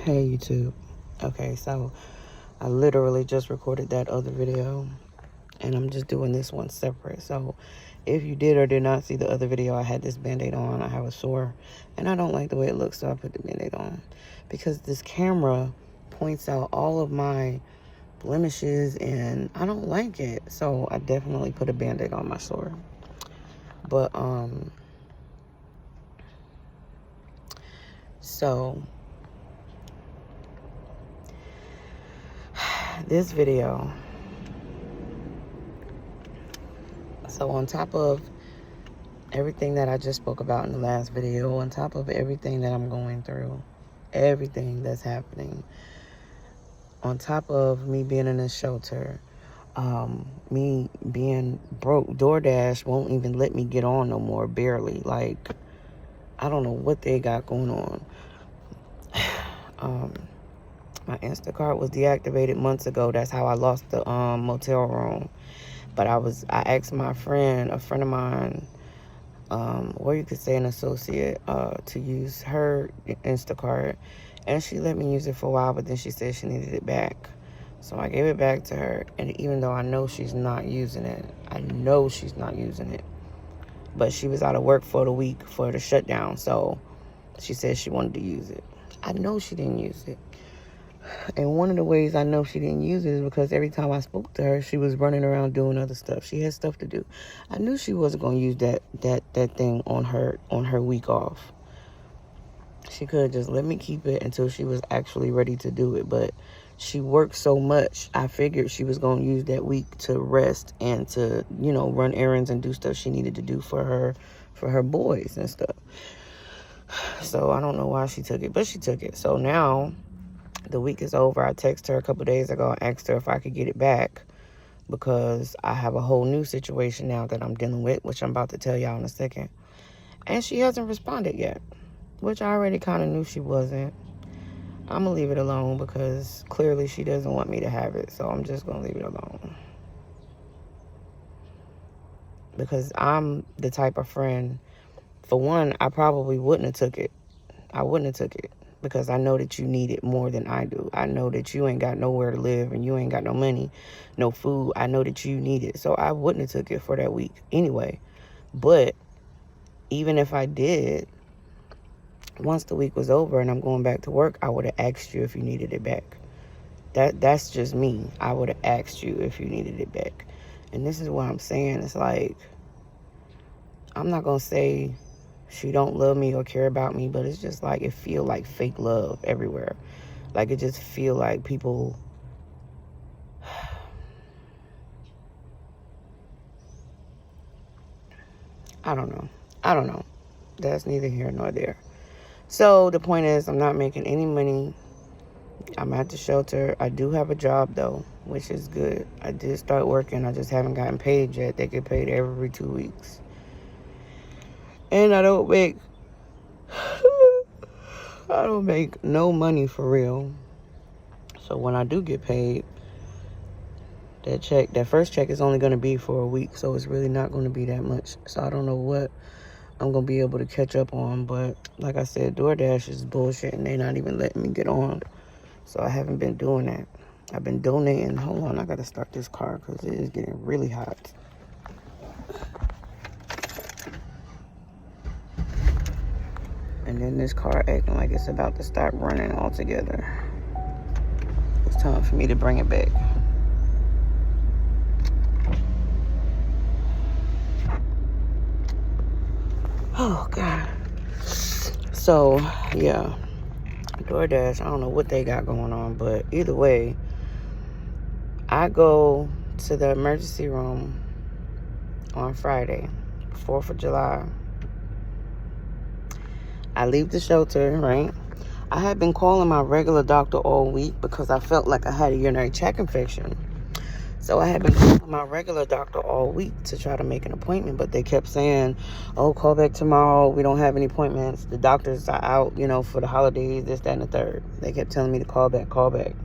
Hey YouTube. Okay, so I literally just recorded that other video and I'm just doing this one separate. So if you did or did not see the other video, I had this band-aid on. I have a sore and I don't like the way it looks, so I put the band-aid on because this camera points out all of my blemishes and I don't like it. So I definitely put a band-aid on my sore. But so this video, so on top of everything that I just spoke about in the last video, on top of everything that I'm going through, everything that's happening, on top of me being in a shelter, me being broke, DoorDash won't even let me get on no more, barely. Like, I don't know what they got going on. My Instacart was deactivated months ago. That's how I lost the motel room. But I asked my friend, a friend of mine, or you could say an associate, to use her Instacart, and she let me use it for a while, but then she said she needed it back. So I gave it back to her, and even though I know she's not using it, but she was out of work for the week for the shutdown, so she said she wanted to use it. I know she didn't use it. And one of the ways I know she didn't use it is because every time I spoke to her, she was running around doing other stuff. She had stuff to do. I knew she wasn't going to use that thing on her week off. She could have just let me keep it until she was actually ready to do it. But she worked so much, I figured she was going to use that week to rest and to, run errands and do stuff she needed to do for her boys and stuff. So I don't know why she took it, but she took it. So now the week is over. I texted her a couple days ago and asked her if I could get it back because I have a whole new situation now that I'm dealing with, which I'm about to tell y'all in a second. And she hasn't responded yet, which I already kind of knew she wasn't. I'm going to leave it alone because clearly she doesn't want me to have it. So I'm just going to leave it alone. Because I'm the type of friend, for one, I probably wouldn't have took it. I wouldn't have took it. Because I know that you need it more than I do. I know that you ain't got nowhere to live and you ain't got no money, no food. I know that you need it. So I wouldn't have took it for that week anyway. But even if I did, once the week was over and I'm going back to work, I would have asked you if you needed it back. That's just me. I would have asked you if you needed it back. And this is what I'm saying. It's like, I'm not going to say she don't love me or care about me, but it's just like it feel like fake love everywhere. Like it just feel like people I don't know. That's neither here nor there. So the point is, I'm not making any money. I'm at the shelter. I do have a job though, which is good. I did start working. I just haven't gotten paid yet. They get paid every 2 weeks. And I don't make no money for real. So when I do get paid, that first check is only going to be for a week. So it's really not going to be that much. So I don't know what I'm going to be able to catch up on. But like I said, DoorDash is bullshit and they're not even letting me get on. So I haven't been doing that. I've been donating. Hold on, I got to start this car because it is getting really hot. And then this car acting like it's about to stop running altogether. It's time for me to bring it back. Oh, God. So, yeah. DoorDash, I don't know what they got going on, but either way, I go to the emergency room on Friday, 4th of July. I leave the shelter, right? I had been calling my regular doctor all week because I felt like I had a urinary tract infection. So I had been calling my regular doctor all week to try to make an appointment, but they kept saying, oh, call back tomorrow. We don't have any appointments. The doctors are out, for the holidays, this, that, and the third. They kept telling me to call back.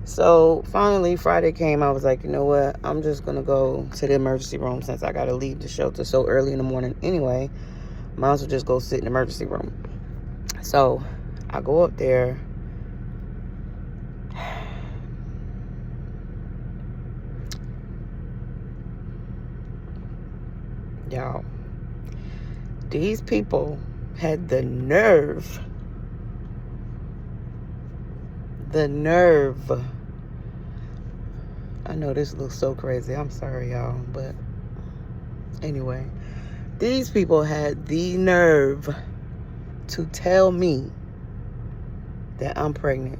So finally, Friday came. I was like, you know what? I'm just going to go to the emergency room since I got to leave the shelter so early in the morning anyway. Might as well just go sit in the emergency room. So I go up there. Y'all, these people had the nerve. I know this looks so crazy. I'm sorry, y'all. But anyway, these people had the nerve to tell me that I'm pregnant.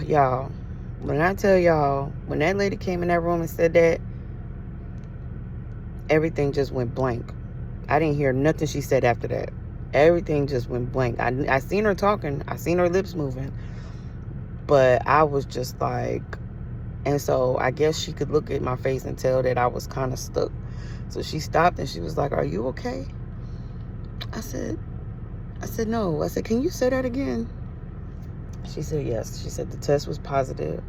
Y'all, when I tell y'all, when that lady came in that room and said that, everything just went blank. I didn't hear nothing she said after that. Everything just went blank. I seen her talking. I seen her lips moving. But I was just like, and so I guess she could look at my face and tell that I was kind of stuck. So she stopped and she was like, "Are you okay?" I said, "No." I said, "Can you say that again?" She said, "Yes." She said the test was positive.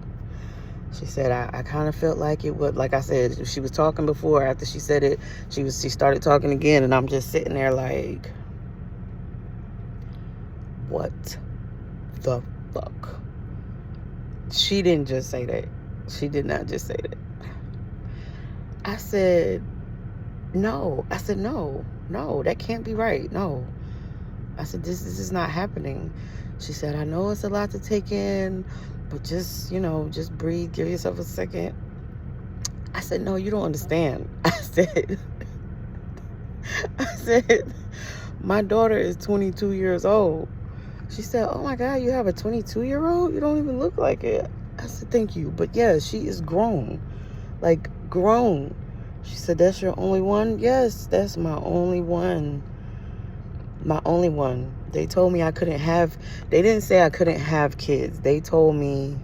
She said, I kind of felt like it would, like I said, she was talking before. After she said it, she started talking again. And I'm just sitting there like, what the fuck? She didn't just say that. She did not just say that. I said, no. I said, no, that can't be right. No. I said, this is not happening. She said, I know it's a lot to take in, but just, just breathe. Give yourself a second. I said, no, you don't understand. I said, my daughter is 22 years old. She said, oh my God, you have a 22-year-old? You don't even look like it. I said, thank you. But yeah, she is grown. Like, grown. She said, that's your only one? Yes, that's my only one. My only one. They told me they didn't say I couldn't have kids. They told me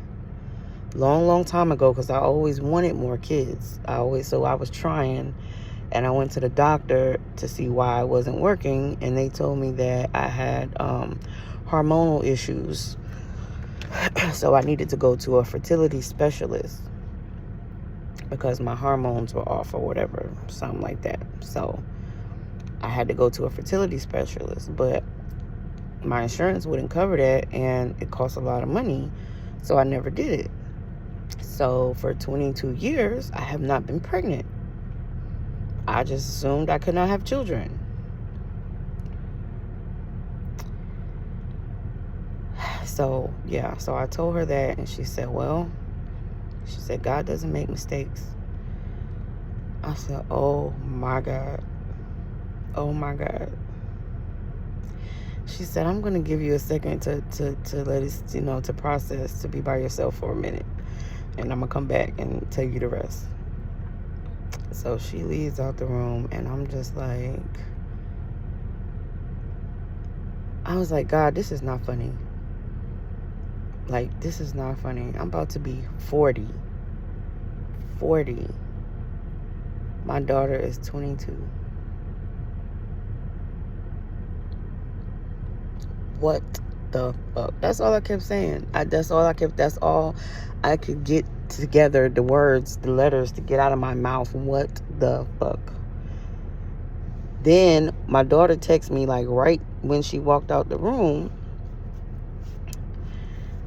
long time ago, because I always wanted more kids. So I was trying, and I went to the doctor to see why I wasn't working, and they told me that I had hormonal issues. So I needed to go to a fertility specialist because my hormones were off or whatever, something like that. So I had to go to a fertility specialist, but my insurance wouldn't cover that, and it cost a lot of money, so I never did it. So for 22 years, I have not been pregnant. I just assumed I could not have children. So, yeah, so I told her that, and she said, God doesn't make mistakes. I said, oh my God. Oh my God. She said, I'm going to give you a second to let it, to process, to be by yourself for a minute. And I'm going to come back and tell you the rest. So she leaves out the room, and I'm just like, I was like, God, this is not funny. Like, this is not funny. I'm about to be 40. My daughter is 22. What the fuck? That's all I kept saying. That's all I could get together, the words, the letters to get out of my mouth. What the fuck? Then my daughter texted me like right when she walked out the room.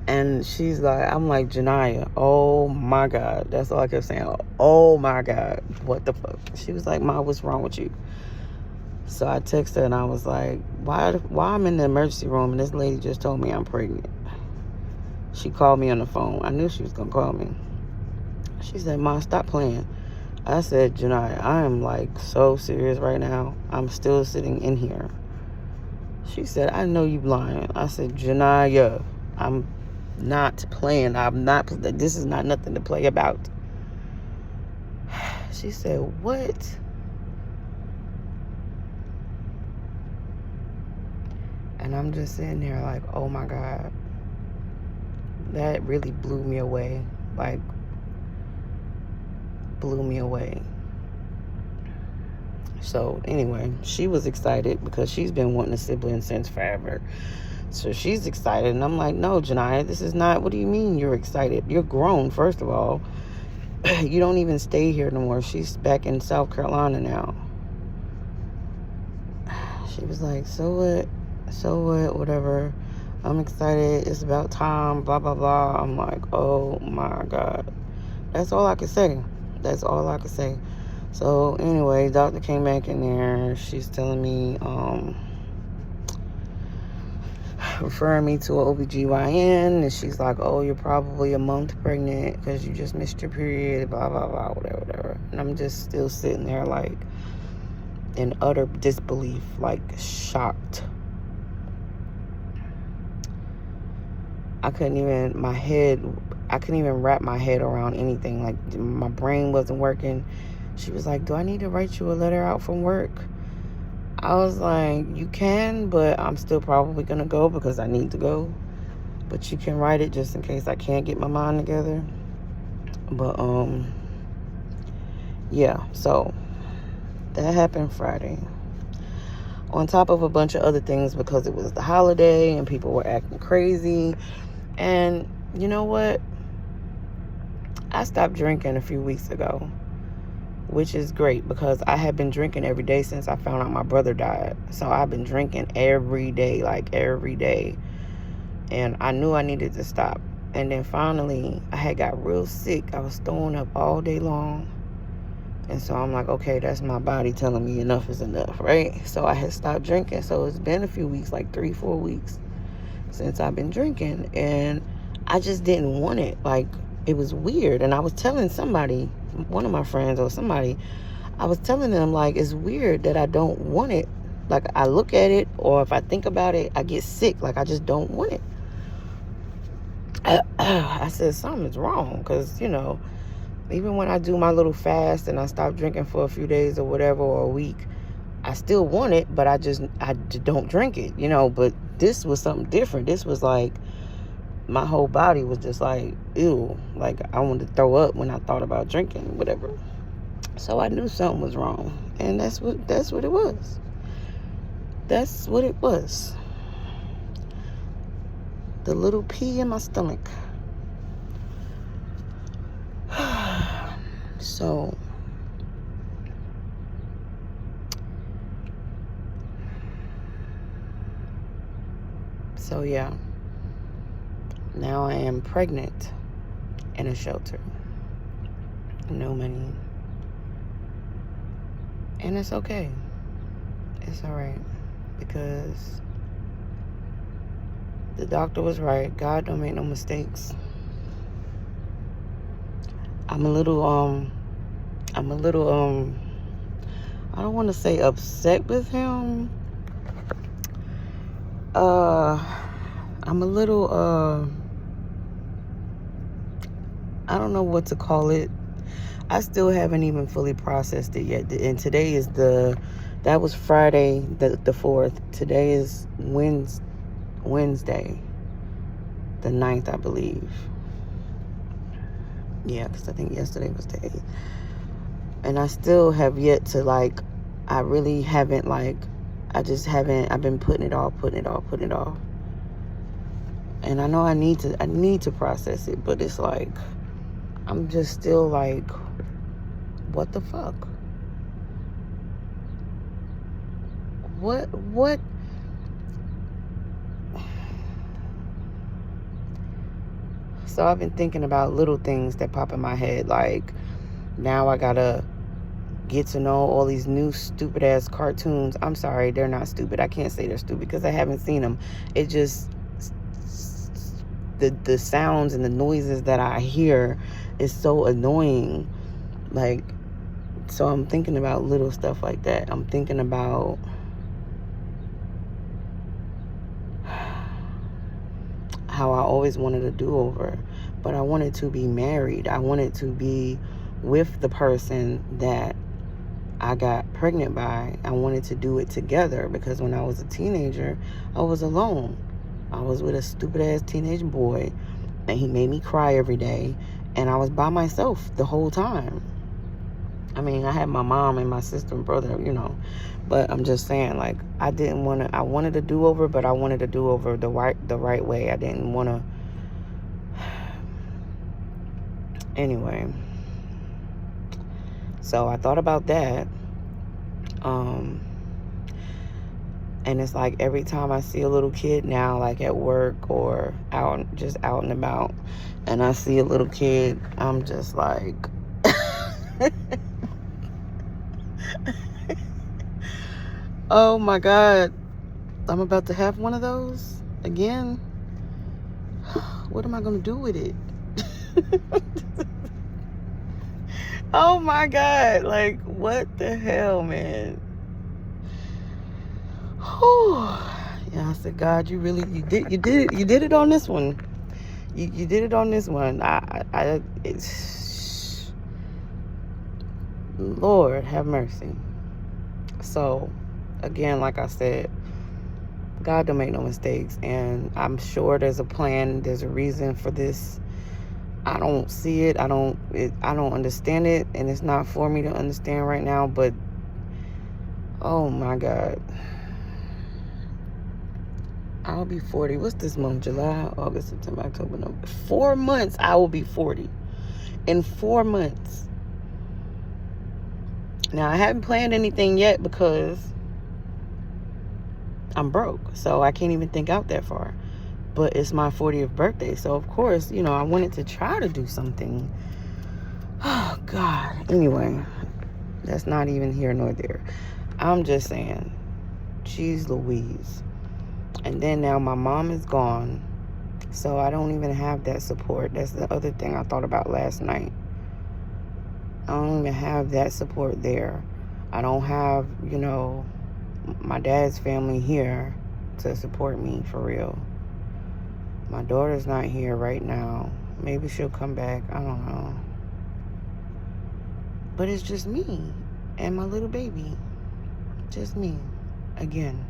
And she's like, I'm like, Janiyah, oh my God. That's all I kept saying. Oh my God. What the fuck? She was like, Ma, what's wrong with you? So I texted her and I was like, why I'm in the emergency room and this lady just told me I'm pregnant? She called me on the phone. I knew she was going to call me. She said, Ma, stop playing. I said, Janiyah, I am like so serious right now. I'm still sitting in here. She said, I know you lying. I said, Janiyah, I'm not playing. This is not nothing to play about. She said, what? And I'm just sitting there like, oh my God. That really blew me away. Like, blew me away. So anyway, she was excited because she's been wanting a sibling since forever. So she's excited. And I'm like, no, Janiyah, this is not, what do you mean you're excited? You're grown, first of all. You don't even stay here no more. She's back in South Carolina now. She was like, so what? So what? Whatever. I'm excited. It's about time. Blah, blah, blah. I'm like, oh my God. That's all I could say. That's all I could say. So anyway, doctor came back in there. She's telling me, referring me to an OBGYN, and she's like, oh, you're probably a month pregnant because you just missed your period, blah, blah, blah, whatever, whatever. And I'm just still sitting there like in utter disbelief, like shocked. I couldn't even wrap my head around anything. Like, my brain wasn't working. She was like, do I need to write you a letter out from work? I was like, you can, but I'm still probably going to go because I need to go. But you can write it just in case I can't get my mind together. But, yeah, so that happened Friday. On top of a bunch of other things because it was the holiday and people were acting crazy. And you know what? I stopped drinking a few weeks ago, which is great because I had been drinking every day since I found out my brother died. So I've been drinking every day, like every day. And I knew I needed to stop. And then finally, I had got real sick. I was throwing up all day long. And so I'm like, okay, that's my body telling me enough is enough, right? So I had stopped drinking. So it's been a few weeks, like 3-4 weeks since I've been drinking. And I just didn't want it. Like, it was weird. And I was telling somebody, one of my friends or somebody, I was telling them, like, it's weird that I don't want it. Like, I look at it, or if I think about it, I get sick. Like, I just don't want it. I said, something's wrong. Because, you know, even when I do my little fast and I stop drinking for a few days or whatever, or a week, I still want it, but I don't drink it, you know. But this was something different. This was like, my whole body was just like, ew. Like, I wanted to throw up when I thought about drinking, whatever. So I knew something was wrong. And that's what it was. That's what it was. The little pea in my stomach. So yeah, now I am pregnant in a shelter. No money. And it's okay. It's all right. Because the doctor was right. God don't make no mistakes. I'm a little, I don't want to say upset with him. I'm a little, I don't know what to call it. I still haven't even fully processed it yet. And today is that was Friday, the 4th. Today is Wednesday, the 9th, I believe. Yeah, because I think yesterday was the 8th. And I still have yet to, like, I really haven't, like, I've been putting it off. And I know I need to process it, but it's like, I'm just still like, what the fuck? What? So I've been thinking about little things that pop in my head, like, now I gotta get to know all these new stupid ass cartoons. I'm sorry, they're not stupid. I can't say they're stupid because I haven't seen them. It just, the sounds and the noises that I hear is so annoying. Like, so I'm thinking about little stuff like that. I'm thinking about how I always wanted a do-over, but I wanted to be married. I wanted to be with the person that I got pregnant by. I wanted to do it together because when I was a teenager, I was alone. I was with a stupid ass teenage boy and he made me cry every day, and I was by myself the whole time. I mean, I had my mom and my sister and brother, you know, but I'm just saying, like, I wanted a do-over, but I wanted a do-over the right way. I didn't want to. Anyway, so I thought about that. And it's like every time I see a little kid now, like at work or just out and about, and I see a little kid, I'm just like, oh my God, I'm about to have one of those again. What am I going to do with it? Oh my God, like what the hell, man? Whew. Yeah, I said, God, you did it on this one. You did it on this one. It's, Lord have mercy. So, again, like I said, God don't make no mistakes, and I'm sure there's a plan. There's a reason for this. I don't see it. I don't understand it, and it's not for me to understand right now. But oh my God. I'll be 40. What's this month? July, August, September, October, November. 4 months, I will be 40. In 4 months. Now, I haven't planned anything yet because I'm broke. So I can't even think out that far. But it's my 40th birthday. So, of course, I wanted to try to do something. Oh, God. Anyway, that's not even here nor there. I'm just saying, geez Louise. And then now my mom is gone. So I don't even have that support. That's the other thing I thought about last night. I don't even have that support there. I don't have, my dad's family here to support me for real. My daughter's not here right now. Maybe she'll come back. I don't know. But it's just me and my little baby. Just me. Again.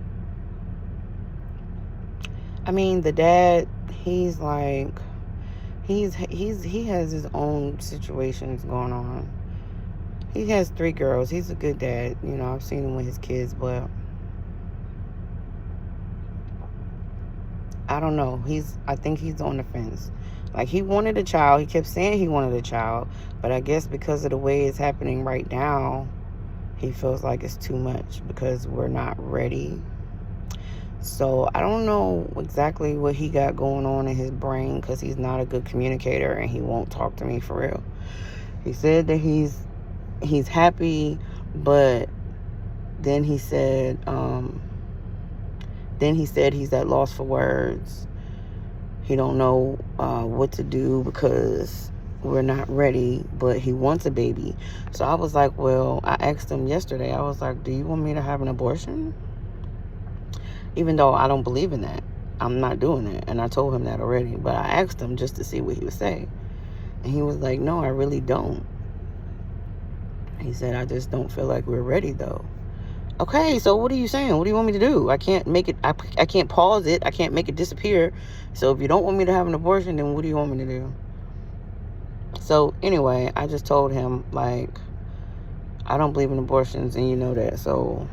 I mean, the dad, he's like, he has his own situations going on. He has 3 girls. He's a good dad. I've seen him with his kids, but I don't know. I think he's on the fence. Like, he wanted a child. He kept saying he wanted a child, but I guess because of the way it's happening right now, he feels like it's too much because we're not ready. So I don't know exactly what he got going on in his brain because he's not a good communicator and he won't talk to me for real. He said that he's happy, but then he said he's at loss for words. He don't know what to do because we're not ready, but he wants a baby. So I was like, well, I asked him yesterday, I was like, do you want me to have an abortion? Even though I don't believe in that. I'm not doing that. And I told him that already. But I asked him just to see what he would say. And he was like, no, I really don't. He said, I just don't feel like we're ready, though. Okay, so what are you saying? What do you want me to do? I can't make it. I can't pause it. I can't make it disappear. So if you don't want me to have an abortion, then what do you want me to do? So anyway, I just told him, like, I don't believe in abortions, and you know that. So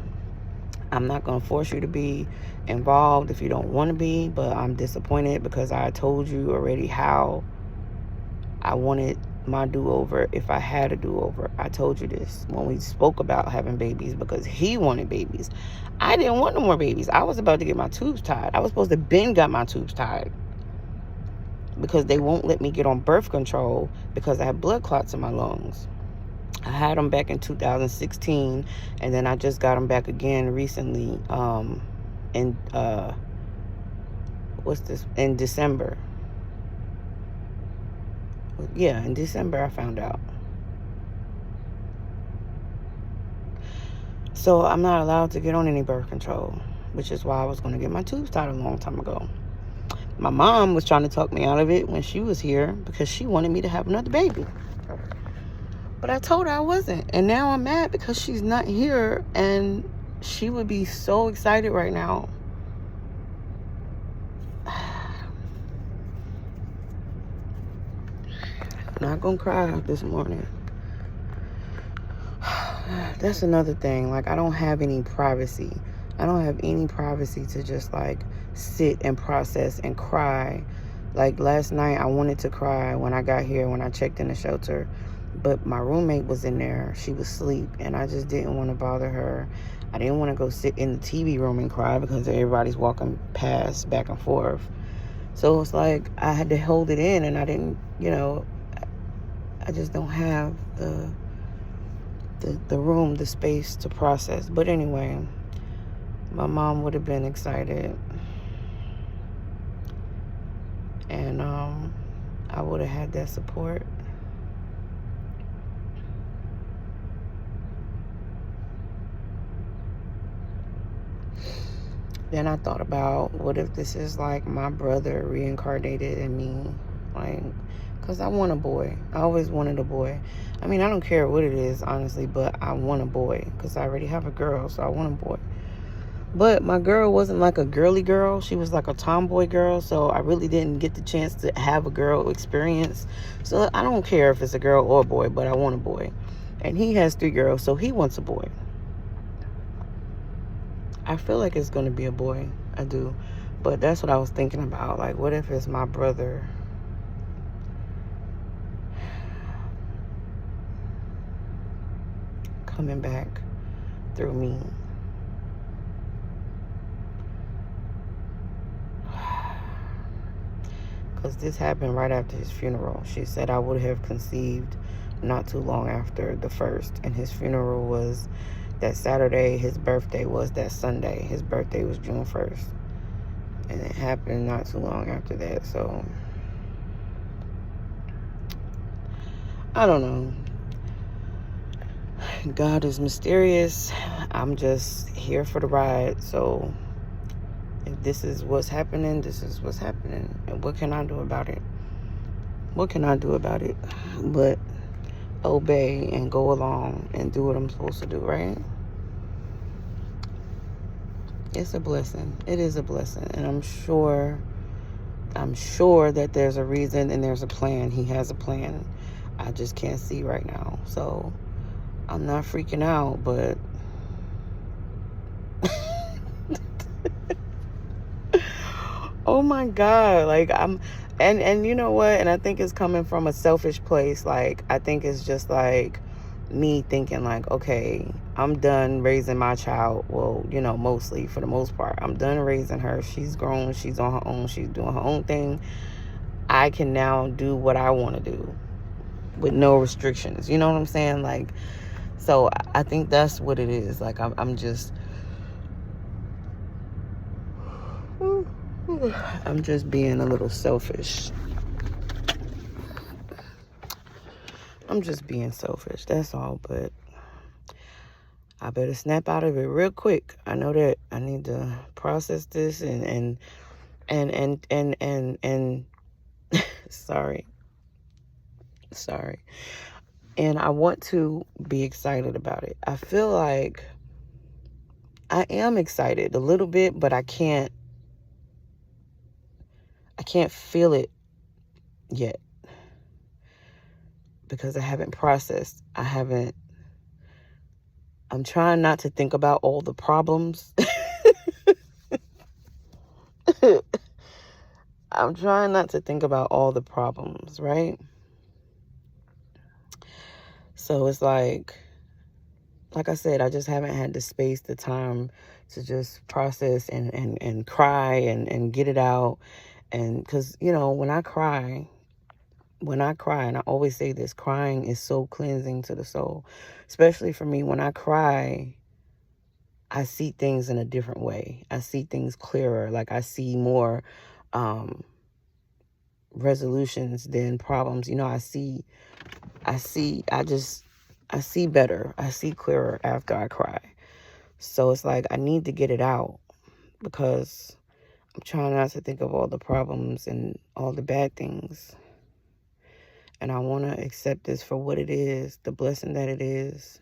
I'm not going to force you to be involved if you don't want to be, but I'm disappointed because I told you already how I wanted my do-over if I had a do-over. I told you this when we spoke about having babies because he wanted babies. I didn't want no more babies. I was about to get my tubes tied. I was supposed to got my tubes tied because they won't let me get on birth control because I have blood clots in my lungs. I had them back in 2016, and then I just got them back again recently in December. Yeah, in December I found out. So I'm not allowed to get on any birth control, which is why I was going to get my tubes tied a long time ago. My mom was trying to talk me out of it when she was here because she wanted me to have another baby. But I told her I wasn't. And now I'm mad because she's not here. And she would be so excited right now. I'm not going to cry this morning. That's another thing. Like, I don't have any privacy. I don't have any privacy to just, like, sit and process and cry. Like, last night I wanted to cry when I got here, when I checked in the shelter. But my roommate was in there. She was asleep, and I just didn't want to bother her. I didn't want to go sit in the TV room and cry because everybody's walking past back and forth. So it's like I had to hold it in, and I didn't, I just don't have the room, the space to process. But anyway, my mom would have been excited, and I would have had that support. Then I thought about, what if this is like my brother reincarnated in me? Like, because I want a boy. I always wanted a boy. I mean, I don't care what it is, honestly, but I want a boy because I already have a girl, so I want a boy. But my girl wasn't like a girly girl. She was like a tomboy girl, so I really didn't get the chance to have a girl experience. So I don't care if it's a girl or a boy, but I want a boy. And he has 3 girls, so he wants a boy. I feel like it's going to be a boy. I do. But that's what I was thinking about. Like, what if it's my brother? Coming back through me. Because this happened right after his funeral. She said I would have conceived not too long after the 1st. And his funeral was that Saturday. His birthday was that Sunday. His birthday was June 1st. And it happened not too long after that. So, I don't know. God is mysterious. I'm just here for the ride. So, if this is what's happening, this is what's happening. And what can I do about it? What can I do about it? But obey and go along and do what I'm supposed to do, right? It's a blessing. It is a blessing. And I'm sure that there's a reason and there's a plan. He has a plan. I just can't see right now. So I'm not freaking out, but oh my God. Like and you know what? And I think it's coming from a selfish place. Like, I think it's just like me thinking like, okay, I'm done raising my child. Well, mostly, for the most part, I'm done raising her. She's grown. She's on her own. She's doing her own thing. I can now do what I want to do with no restrictions. You know what I'm saying? Like, so I think that's what it is. Like, I'm just being a little selfish. I'm just being selfish. That's all. But I better snap out of it real quick. I know that I need to process this and sorry. And I want to be excited about it. I feel like I am excited a little bit, but I can't feel it yet because I haven't processed. I'm trying not to think about all the problems. I'm trying not to think about all the problems, right? So it's like I said, I just haven't had the space, the time to just process and cry and get it out. And because, when I cry, and I always say this, crying is so cleansing to the soul, especially for me. When I cry, I see things in a different way. I see things clearer. Like, I see more resolutions than problems. I see better. I see clearer after I cry. So it's like I need to get it out because I'm trying not to think of all the problems and all the bad things. And I want to accept this for what it is, the blessing that it is.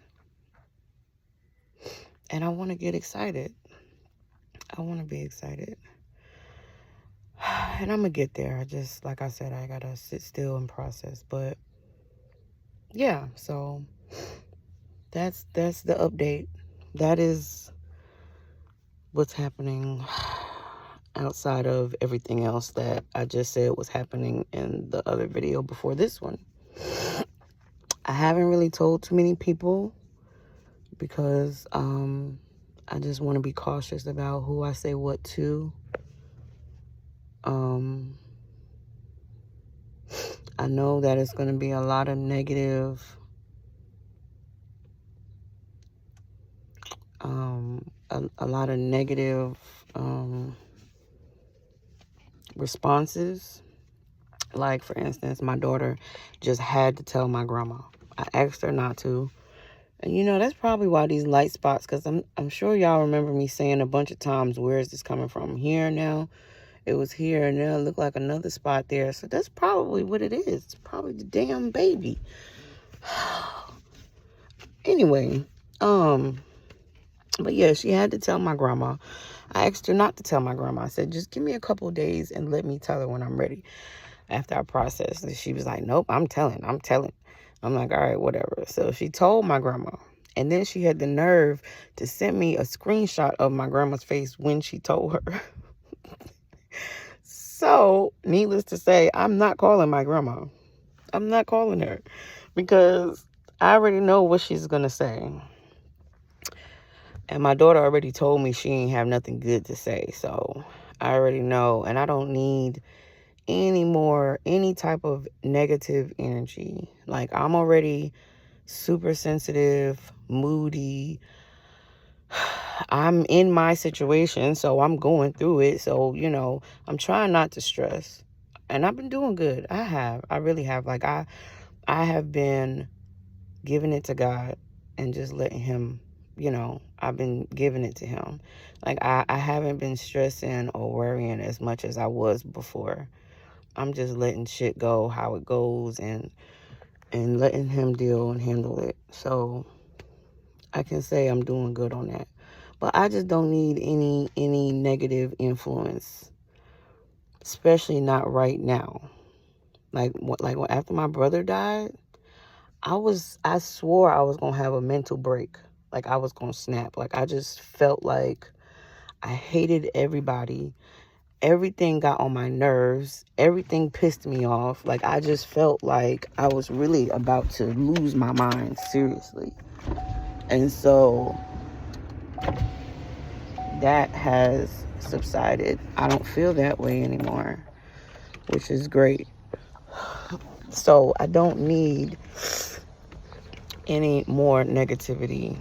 And I want to get excited. I want to be excited. And I'm going to get there. I just, like I said, I got to sit still and process. But yeah, so that's the update. That is what's happening outside of everything else that I just said was happening in the other video before this one. I haven't really told too many people because I just want to be cautious about who I say what to. I know that it's going to be a lot of negative, a lot of negative responses. Like, for instance, my daughter just had to tell my grandma. I asked her not to. And, you know, that's probably why these light spots, because I'm sure y'all remember me saying a bunch of times, where is this coming from? Here now? It was here, and now it looked like another spot there. So that's probably what it is. It's probably the damn baby. Anyway, but yeah, she had to tell my grandma. I asked her not to tell my grandma. I said, just give me a couple of days and let me tell her when I'm ready after I process. And she was like, nope, I'm telling. I'm like, all right, whatever. So she told my grandma. And then she had the nerve to send me a screenshot of my grandma's face when she told her. So, needless to say, I'm not calling my grandma. I'm not calling her because I already know what she's going to say. And my daughter already told me she ain't have nothing good to say. So, I already know. And I don't need any type of negative energy. Like, I'm already super sensitive, moody. I'm in my situation, so I'm going through it. So, you know, I'm trying not to stress. And I've been doing good. I really have. Like, I have been giving it to God and just letting him, you know, I've been giving it to him. Like, I haven't been stressing or worrying as much as I was before. I'm just letting shit go how it goes and letting him deal and handle it. So I can say I'm doing good on that. But I just don't need any negative influence, especially not right now. Like after my brother died, I swore I was going to have a mental break. Like, I was going to snap. Like, I just felt like I hated everybody. Everything got on my nerves. Everything pissed me off. Like, I just felt like I was really about to lose my mind, seriously. And so that has subsided. I don't feel that way anymore, which is great. So I don't need any more negativity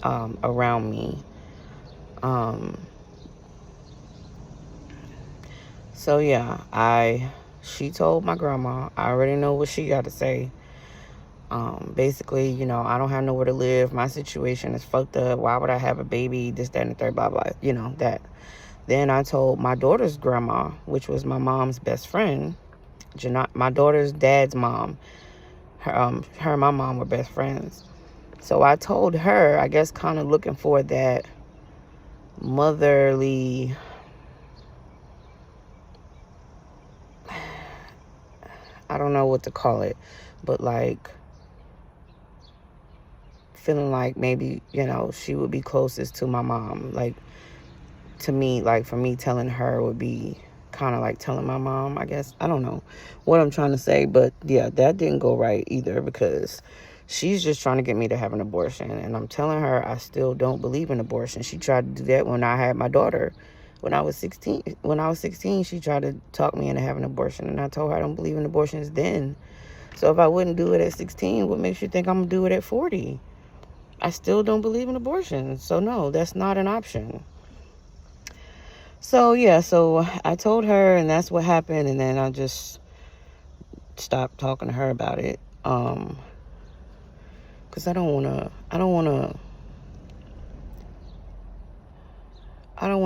around me. So yeah, she told my grandma. I already know what she got to say. Basically, you know, I don't have nowhere to live. My situation is fucked up. Why would I have a baby? This, that, and the third, blah, blah. You know, that. Then I told my daughter's grandma, which was my mom's best friend, my daughter's dad's mom. Her and my mom were best friends. So I told her, I guess kind of looking for that motherly, I don't know what to call it, but like feeling like maybe, you know, she would be closest to my mom. Like, to me, like, for me telling her would be kind of like telling my mom, I guess. I don't know what I'm trying to say, but yeah, that didn't go right either because she's just trying to get me to have an abortion. And I'm telling her I still don't believe in abortion. She tried to do that when I had my daughter. When I was 16, she tried to talk me into having an abortion. And I told her I don't believe in abortions then. So if I wouldn't do it at 16, what makes you think I'm going to do it at 40? I still don't believe in abortion. So no, that's not an option. So yeah, so I told her, and that's what happened. And then I just stopped talking to her about it. Because I don't want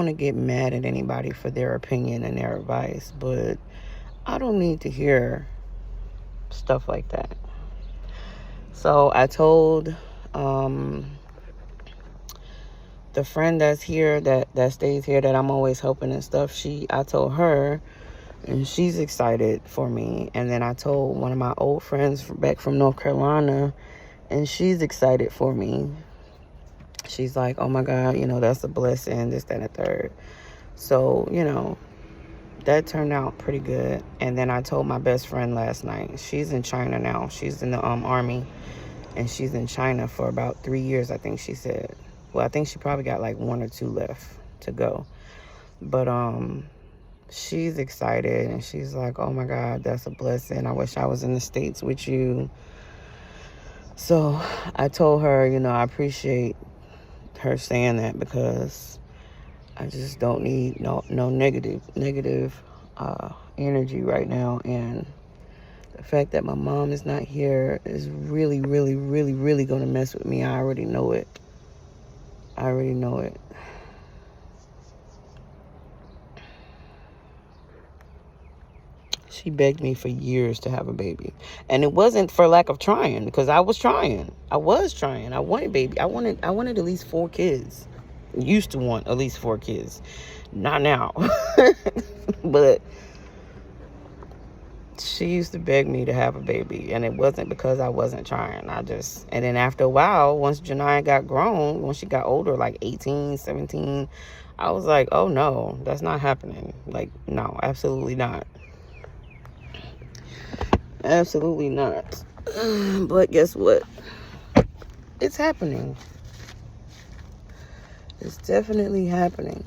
to get mad at anybody for their opinion and their advice, but I don't need to hear stuff like that. So I told the friend that's here, that stays here, that I'm always helping and stuff, I told her, and she's excited for me. And then I told one of my old friends back from North Carolina, and she's excited for me. She's like, oh my God, you know, that's a blessing, this, that, and the third. So, you know, that turned out pretty good. And then I told my best friend last night. She's in China now. She's in the army, and she's in China for about 3 years, I think she said. Well, I think she probably got like 1 or 2 left to go. But she's excited, and she's like, oh my God, that's a blessing. I wish I was in the States with you. So I told her, I appreciate her saying that, because I just don't need no negative energy right now. And the fact that my mom is not here is really, really, really, really going to mess with me. I already know it. She begged me for years to have a baby. And it wasn't for lack of trying, because I was trying. I wanted baby. I wanted at least 4 kids. Used to want at least 4 kids. Not now. But she used to beg me to have a baby, and it wasn't because I wasn't trying. And then after a while, once Janiyah got grown, when she got older, like 18, 17, I was like, oh no, that's not happening. Like, no, absolutely not. Absolutely not. But guess what? It's happening. It's definitely happening.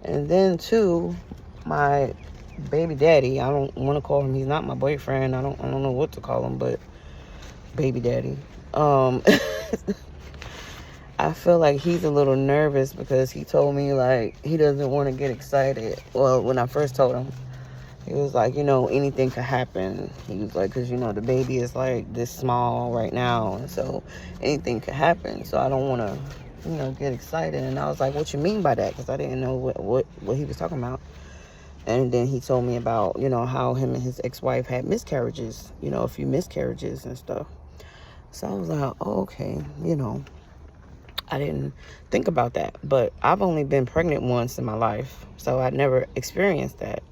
And then too, my baby daddy, I don't want to call him, he's not my boyfriend. I don't know what to call him, but baby daddy. I feel like he's a little nervous, because he told me like he doesn't want to get excited. Well, when I first told him, he was like, anything could happen. He was like, because, the baby is like this small right now. And so anything could happen. So I don't want to, get excited. And I was like, what you mean by that? Because I didn't know what he was talking about. And then he told me about, how him and his ex-wife had miscarriages, a few miscarriages and stuff. So I was like, oh, okay, I didn't think about that. But I've only been pregnant once in my life. So I never experienced that.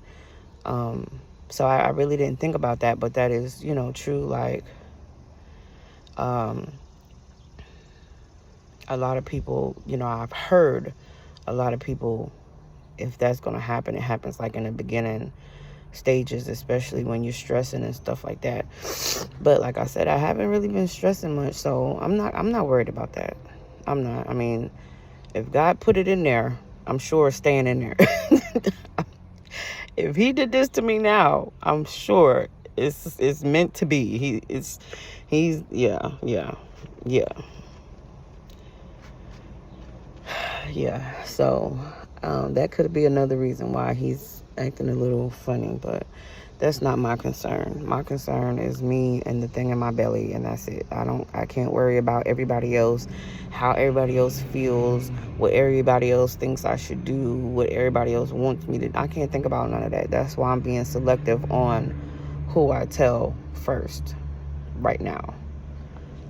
So I really didn't think about that, but that is, true. Like, a lot of people, I've heard a lot of people, if that's going to happen, it happens like in the beginning stages, especially when you're stressing and stuff like that. But like I said, I haven't really been stressing much, so I'm not worried about that. I'm not. I mean, if God put it in there, I'm sure it's staying in there. If he did this to me now, I'm sure it's meant to be. Yeah. So that could be another reason why he's acting a little funny, but that's not my concern. My concern is me and the thing in my belly, and that's it. I can't worry about everybody else, how everybody else feels, what everybody else thinks I should do, what everybody else wants me to. I can't think about none of that. That's why I'm being selective on who I tell first right now,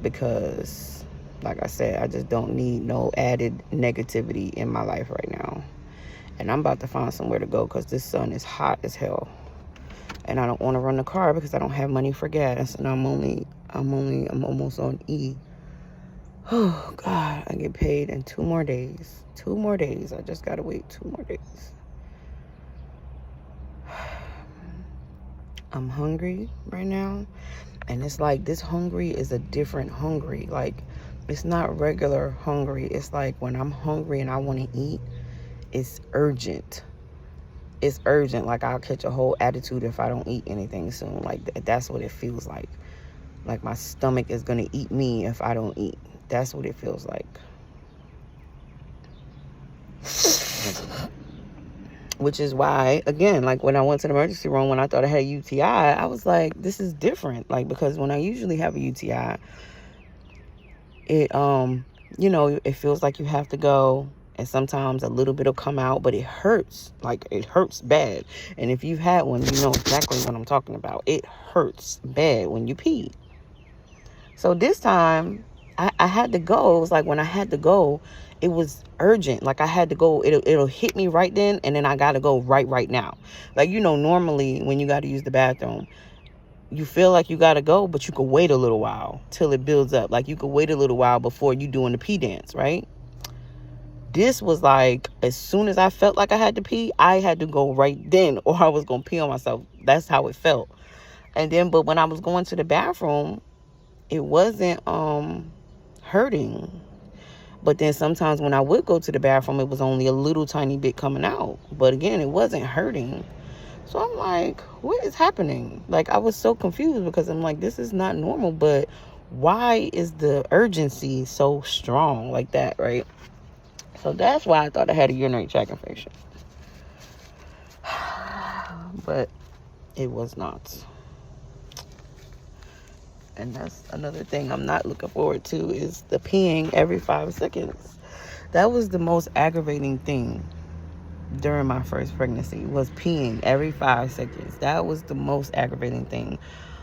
because like I said, I just don't need no added negativity in my life right now. And I'm about to find somewhere to go, because this sun is hot as hell. And I don't want to run the car because I don't have money for gas. And I'm almost on E. Oh, God. I get paid in 2 more days. 2 more days. I just got to wait 2 more days. I'm hungry right now. And it's like, this hungry is a different hungry. Like, it's not regular hungry. It's like when I'm hungry and I want to eat, it's urgent. It's urgent. Like, I'll catch a whole attitude if I don't eat anything soon. Like, that's what it feels like. Like, my stomach is going to eat me if I don't eat. That's what it feels like. Which is why, again, like when I went to the emergency room, when I thought I had a UTI, I was like, this is different. Like, because when I usually have a UTI, it, it feels like you have to go. And sometimes a little bit will come out, but it hurts. Like, it hurts bad. And if you've had one, you know exactly what I'm talking about. It hurts bad when you pee. So this time, I had to go. It was like when I had to go, it was urgent. Like, I had to go. It'll hit me right then, and then I got to go right now. Like, normally when you got to use the bathroom, you feel like you got to go, but you could wait a little while till it builds up. Like, you could wait a little while before you doing the pee dance, right? this was like, as soon as I felt like I had to pee, I had to go right then, or I was going to pee on myself. That's how it felt. And then, but when I was going to the bathroom, it wasn't hurting. But then sometimes when I would go to the bathroom, it was only a little tiny bit coming out. But again, it wasn't hurting. So I'm like, what is happening? Like, I was so confused because I'm like, this is not normal. But why is the urgency so strong like that, right? So that's why I thought I had a urinary tract infection. But it was not. And that's another thing I'm not looking forward to, is the peeing every 5 seconds. That was the most aggravating thing during my first pregnancy, was peeing every 5 seconds. That was the most aggravating thing.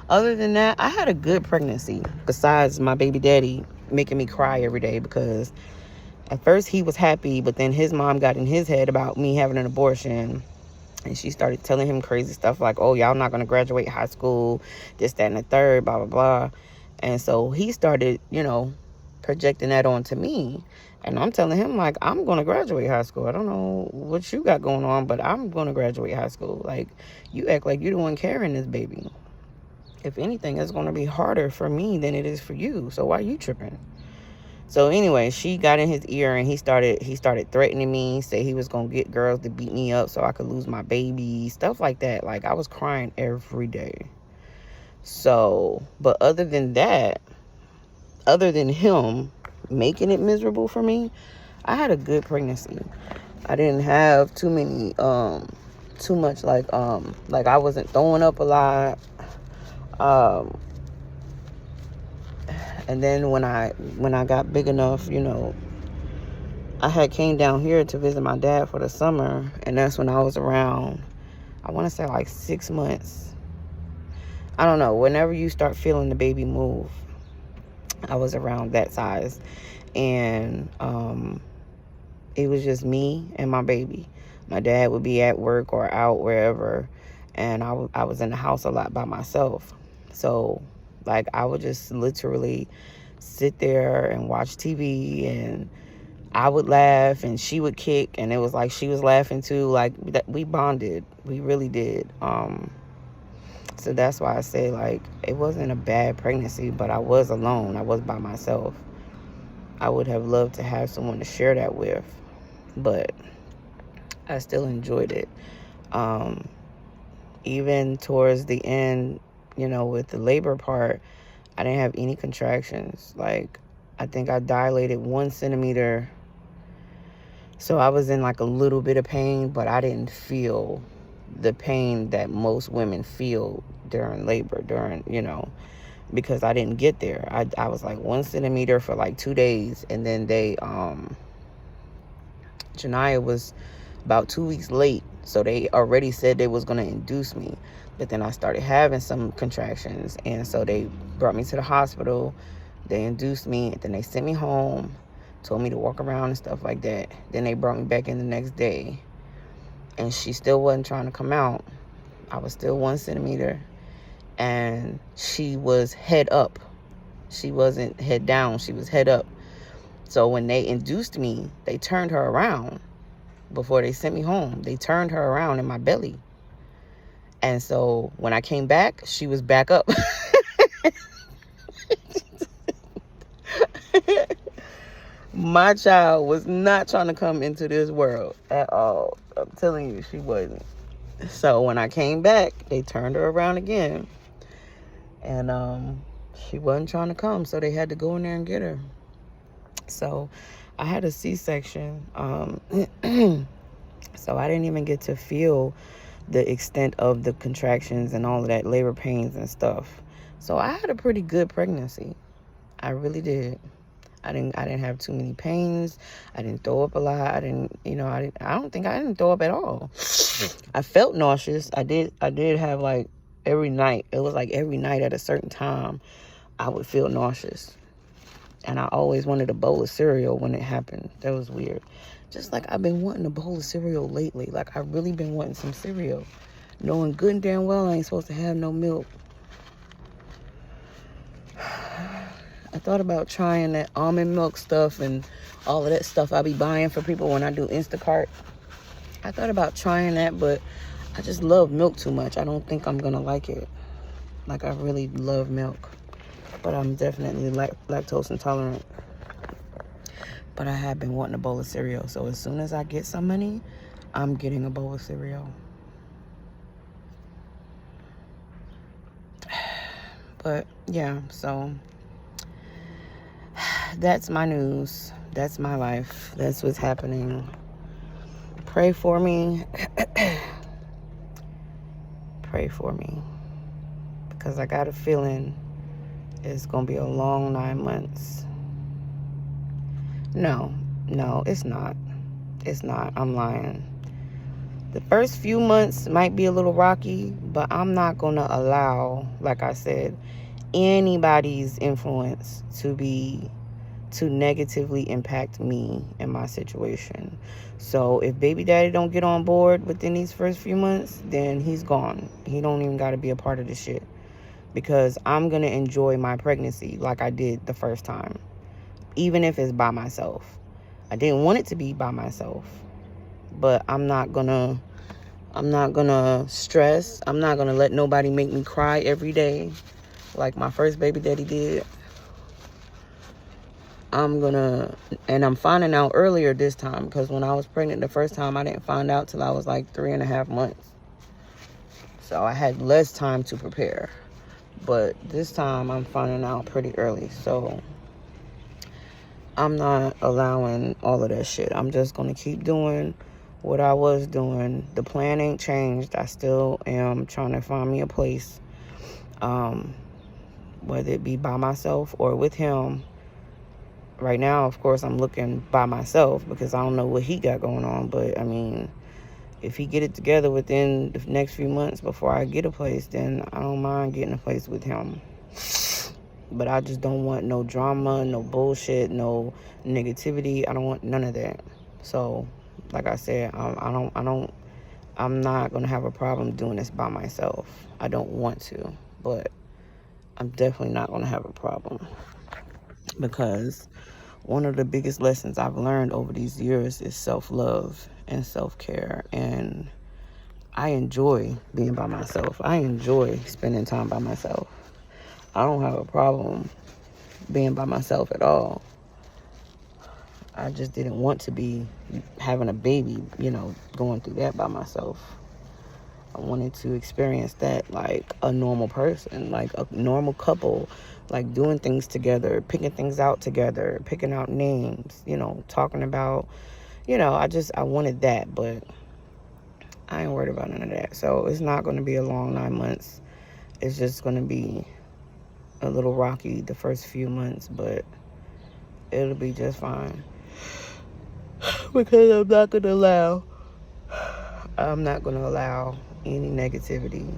Other than that, I had a good pregnancy, besides my baby daddy making me cry every day, because at first he was happy, but then his mom got in his head about me having an abortion. And she started telling him crazy stuff like, oh, y'all not going to graduate high school, this, that, and the third, blah, blah, blah. And so he started, projecting that onto me. And I'm telling him, like, I'm going to graduate high school. I don't know what you got going on, but I'm going to graduate high school. Like, you act like you're the one carrying this baby. If anything, it's going to be harder for me than it is for you. So why are you tripping? So anyway, she got in his ear and he started threatening me, say he was going to get girls to beat me up so I could lose my baby, stuff like that. Like, I was crying every day. So, but other than that, other than him making it miserable for me, I had a good pregnancy. I didn't have too much like I wasn't throwing up a lot. And then when I got big enough, I had came down here to visit my dad for the summer, and that's when I was around, I want to say like 6 months. I don't know, whenever you start feeling the baby move, I was around that size. And it was just me and my baby. My dad would be at work or out wherever, and I was in the house a lot by myself. So, like, I would just literally sit there and watch TV, and I would laugh and she would kick, and it was like she was laughing too. Like, we bonded. We really did. So that's why I say, like, it wasn't a bad pregnancy, but I was alone. I was by myself. I would have loved to have someone to share that with, but I still enjoyed it. Even towards the end, with the labor part, I didn't have any contractions. Like, I think I dilated 1 centimeter. So I was in like a little bit of pain, but I didn't feel the pain that most women feel during labor, because I didn't get there. I was like 1 centimeter for like 2 days. And then Janiyah was about 2 weeks late. So they already said they was going to induce me. But then I started having some contractions. And so they brought me to the hospital. They induced me. And then they sent me home. Told me to walk around and stuff like that. Then they brought me back in the next day. And she still wasn't trying to come out. I was still 1 centimeter. And she was head up. She wasn't head down. She was head up. So when they induced me, they turned her around. Before they sent me home, they turned her around in my belly. And so when I came back, she was back up. My child was not trying to come into this world at all. I'm telling you, she wasn't. So when I came back, they turned her around again. And she wasn't trying to come, so they had to go in there and get her. So I had a C-section. So I didn't even get to feel the extent of the contractions and all of that, labor pains and stuff. So I had a pretty good pregnancy. I really did. I didn't have too many pains. I didn't throw up a lot. I don't think I didn't throw up at all. I felt nauseous. I did have, like, every night. It was like every night at a certain time I would feel nauseous. And I always wanted a bowl of cereal when it happened. That was weird. Just like I've been wanting a bowl of cereal lately. Like, I've really been wanting some cereal, knowing good and damn well I ain't supposed to have no milk. I thought about trying that almond milk stuff and all of that stuff I be buying for people when I do Instacart. I thought about trying that, but I just love milk too much. I don't think I'm going to like it. Like, I really love milk. But I'm definitely lactose intolerant. But I have been wanting a bowl of cereal. So as soon as I get some money, I'm getting a bowl of cereal. But yeah, so that's my news. That's my life. That's what's happening. Pray for me. Pray for me. Because I got a feeling it's going to be a long 9 months. No, it's not. It's not. I'm lying. The first few months might be a little rocky, but I'm not going to allow, like I said, anybody's influence to negatively impact me and my situation. So if baby daddy don't get on board within these first few months, then he's gone. He don't even got to be a part of this shit. Because I'm going to enjoy my pregnancy like I did the first time. Even if it's by myself. I didn't want it to be by myself. But I'm not gonna stress. I'm not gonna let nobody make me cry every day like my first baby daddy did. And I'm finding out earlier this time, because when I was pregnant the first time, I didn't find out till I was like 3.5 months. So I had less time to prepare. But this time I'm finding out pretty early. So I'm not allowing all of that shit. I'm just gonna keep doing what I was doing. The plan ain't changed. I still am trying to find me a place, whether it be by myself or with him. Right now, of course, I'm looking by myself because I don't know what he got going on. But I mean, if he get it together within the next few months before I get a place, then I don't mind getting a place with him. But I just don't want no drama, no bullshit, no negativity. I don't want none of that. So, like I said, I'm not gonna have a problem doing this by myself. I don't want to, but I'm definitely not gonna have a problem, because one of the biggest lessons I've learned over these years is self-love and self-care. And I enjoy being by myself. I enjoy spending time by myself. I don't have a problem being by myself at all. I just didn't want to be having a baby, going through that by myself. I wanted to experience that like a normal person, like a normal couple, like doing things together, picking things out together, picking out names, talking about, I wanted that, but I ain't worried about none of that. So it's not going to be a long 9 months. It's just going to be a little rocky the first few months, but it'll be just fine. Because I'm not going to allow any negativity.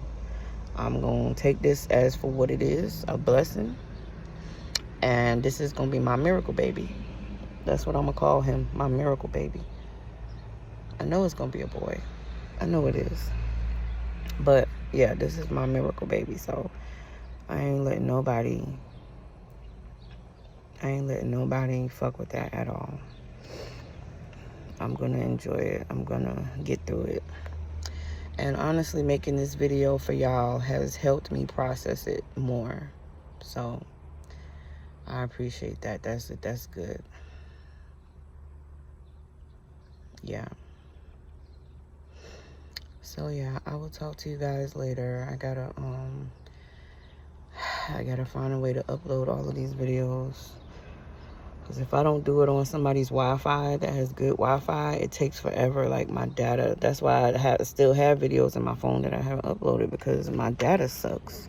I'm going to take this as for what it is, a blessing. And this is going to be my miracle baby. That's what I'm going to call him, my miracle baby. I know it's going to be a boy. I know it is. But, yeah, this is my miracle baby. So, I ain't letting nobody fuck with that at all. I'm going to enjoy it. I'm going to get through it. And honestly, making this video for y'all has helped me process it more. So, I appreciate that. That's good. Yeah. So, yeah, I will talk to you guys later. I gotta find a way to upload all of these videos. Because if I don't do it on somebody's Wi-Fi that has good Wi-Fi, it takes forever. Like my data, that's why I still have videos in my phone that I haven't uploaded, because my data sucks.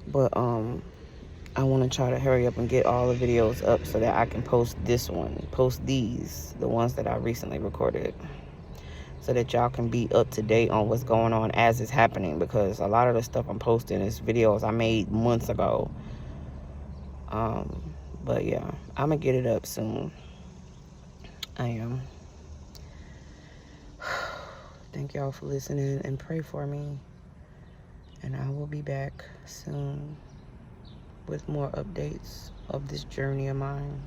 But I want to try to hurry up and get all the videos up so that I can post these, the ones that I recently recorded, so that y'all can be up to date on what's going on as it's happening, because a lot of the stuff I'm posting is videos I made months ago. But yeah, I'm gonna get it up soon. I am. Thank y'all for listening, and pray for me. And I will be back soon. with more updates of this journey of mine.